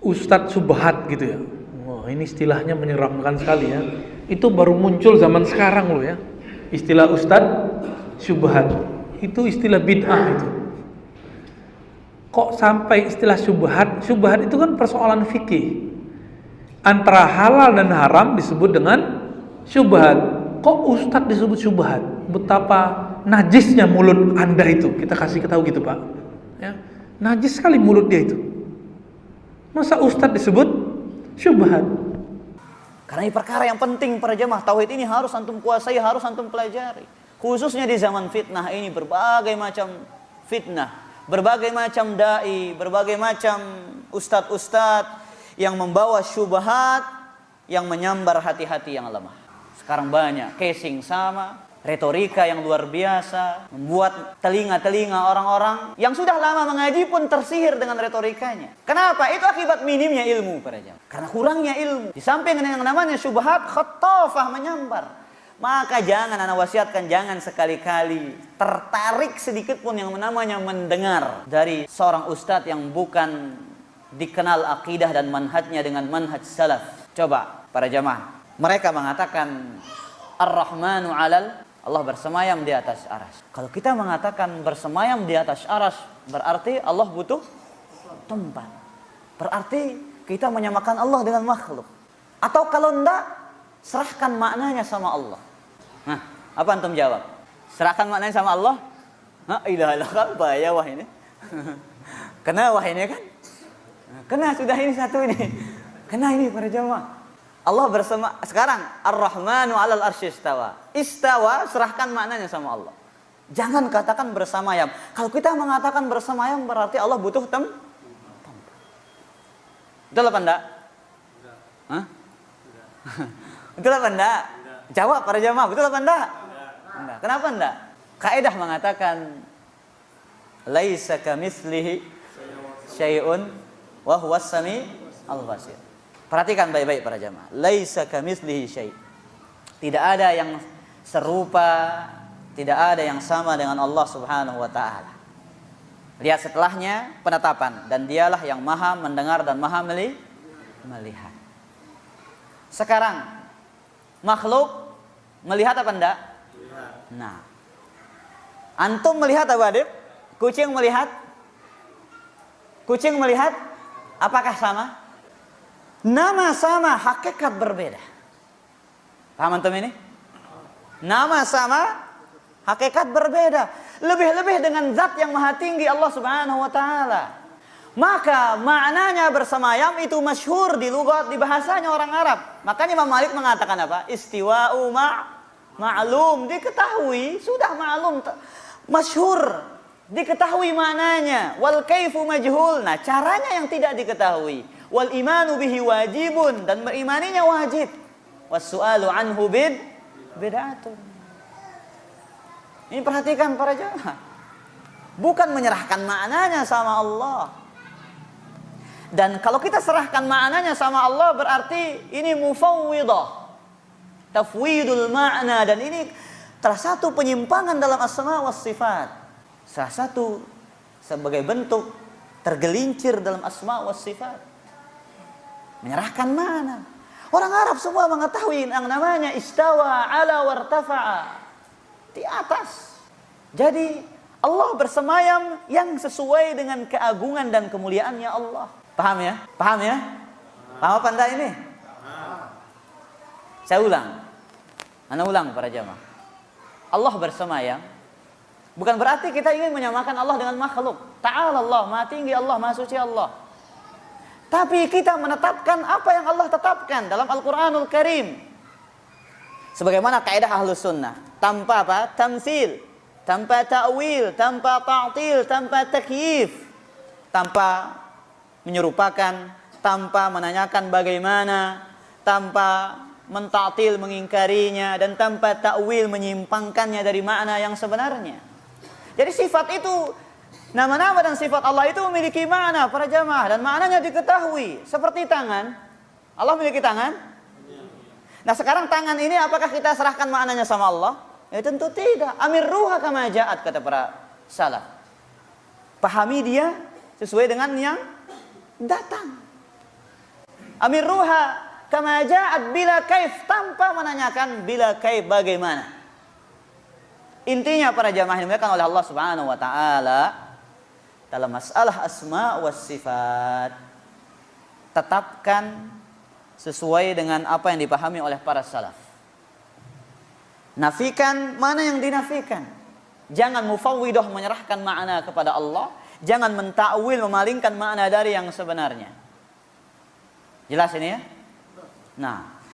Ustadz Subhat gitu ya. Wah, ini istilahnya menyeramkan sekali ya. Itu baru muncul zaman sekarang loh ya. Istilah Ustadz Subhat. Itu istilah bid'ah itu. Kok sampai istilah syubhat? Syubhat itu kan persoalan fikih. Antara halal dan haram disebut dengan syubhat. Kok Ustadz disebut syubhat? Betapa najisnya mulut Anda itu. Kita kasih tahu gitu, Pak. Ya. Najis sekali mulut dia itu. Masa Ustadz disebut syubhat? Karena ini perkara yang penting para jemaah. Tauhid ini harus antum kuasai, harus antum pelajari. Khususnya di zaman fitnah ini, berbagai macam fitnah, berbagai macam dai, berbagai macam ustadz-ustadz yang membawa syubhat yang menyambar hati-hati yang lemah. Sekarang banyak casing sama, retorika yang luar biasa, membuat telinga-telinga orang-orang yang sudah lama mengaji pun tersihir dengan retorikanya. Kenapa? Itu akibat minimnya ilmu para jamaah. Karena kurangnya ilmu. Di samping dengan yang namanya syubhat, khattafah menyambar. Maka jangan, ana wasiatkan, jangan sekali-kali tertarik sedikit pun yang namanya mendengar dari seorang ustadz yang bukan dikenal akidah dan manhajnya dengan manhaj salaf. Coba para jamaah, mereka mengatakan Ar-Rahmanu 'alal, Allah bersemayam di atas arsy. Kalau kita mengatakan bersemayam di atas arsy, berarti Allah butuh tempat. Berarti kita menyamakan Allah dengan makhluk. Atau kalau enggak, serahkan maknanya sama Allah. Nah, apa antum jawab? Serahkan maknanya sama Allah? Nah, ilah kan bahaya wah ini. Kena wah ini kan? Kena sudah ini satu ini. Kena ini para jamaah. Allah bersama sekarang Ar-Rahmanu 'alal arsy istawa. Istawa serahkan maknanya sama Allah. Jangan katakan bersemayam. Kalau kita mengatakan bersemayam berarti Allah butuh tempat. Betul apa enggak? Hah? Betul apa enggak? Jawab para jamaah, betul apa enggak? Enggak. Kenapa enggak? Kaidah mengatakan laisa kamitslihi syai'un wa huwas sami'ul basir. Perhatikan baik-baik para jamaah. Laisa kamitslihi syai'. Tidak ada yang serupa, tidak ada yang sama dengan Allah Subhanahu wa taala. Lihat setelahnya penetapan, dan dialah yang maha mendengar dan maha melihat. Sekarang makhluk melihat apa enggak? Nah, antum melihat apa, Adib? Kucing melihat? Kucing melihat? Apakah sama? Nama sama, hakikat berbeda. Paham antum ini? Nama sama, hakikat berbeda. Lebih-lebih dengan zat yang maha tinggi Allah Subhanahu wa taala. Maka maknanya bersemayam itu masyhur di lughat, di bahasanya orang Arab. Makanya Imam Malik mengatakan apa? Istiwa'u ma'lum, diketahui, sudah ma'lum, masyhur, diketahui maknanya. Wal kaifu majhul. Nah, caranya yang tidak diketahui. Wal imanu bihi wajibun, dan berimaninya wajib. Was su'alu anhu bid'atun. Ini perhatikan para jamaah. Bukan menyerahkan maknanya sama Allah. Dan kalau kita serahkan maknanya sama Allah berarti ini mufawwidah. Tafwidul makna, dan ini salah satu penyimpangan dalam asma was sifat. Salah satu sebagai bentuk tergelincir dalam asma was sifat. Menyerahkan mana? Orang Arab semua mengetahui yang namanya istawa ala wartafa'a, di atas. Jadi Allah bersemayam yang sesuai dengan keagungan dan kemuliaannya Allah. Paham ya? Paham ya? Paham apa anda ini? Saya ulang. Anda ulang para jamaah. Allah bersemayam bukan berarti kita ingin menyamakan Allah dengan makhluk. Ta'ala Allah, maha tinggi Allah, maha suci Allah. Tapi kita menetapkan apa yang Allah tetapkan dalam Al-Quranul Karim. Sebagaimana kaidah Ahlus Sunnah. Tanpa apa? Tamsil. Tanpa ta'wil. Tanpa ta'til. Tanpa takyif. Tanpa menyerupakan. Tanpa menanyakan bagaimana. Tanpa menta'til, mengingkarinya. Dan tanpa ta'wil, menyimpangkannya dari makna yang sebenarnya. Jadi sifat itu, nama-nama dan sifat Allah itu memiliki makna para jamaah, dan maknanya diketahui. Seperti tangan. Allah memiliki tangan? Nah, sekarang tangan ini apakah kita serahkan maknanya sama Allah? Ya tentu tidak. Amir ruha kama ja'at, kata para salaf. Pahami dia sesuai dengan yang datang. Amirruha kama ja'at bila kaif, tanpa menanyakan bila kaif bagaimana. Intinya para jamaah yang dimuliakan oleh Allah Subhanahu wa taala, dalam masalah asma was sifat, tetapkan sesuai dengan apa yang dipahami oleh para salaf. Nafikan mana yang dinafikan. Jangan mufawwidah, menyerahkan makna kepada Allah. Jangan mentakwil, memalingkan makna dari yang sebenarnya. Jelas ini ya? Nah,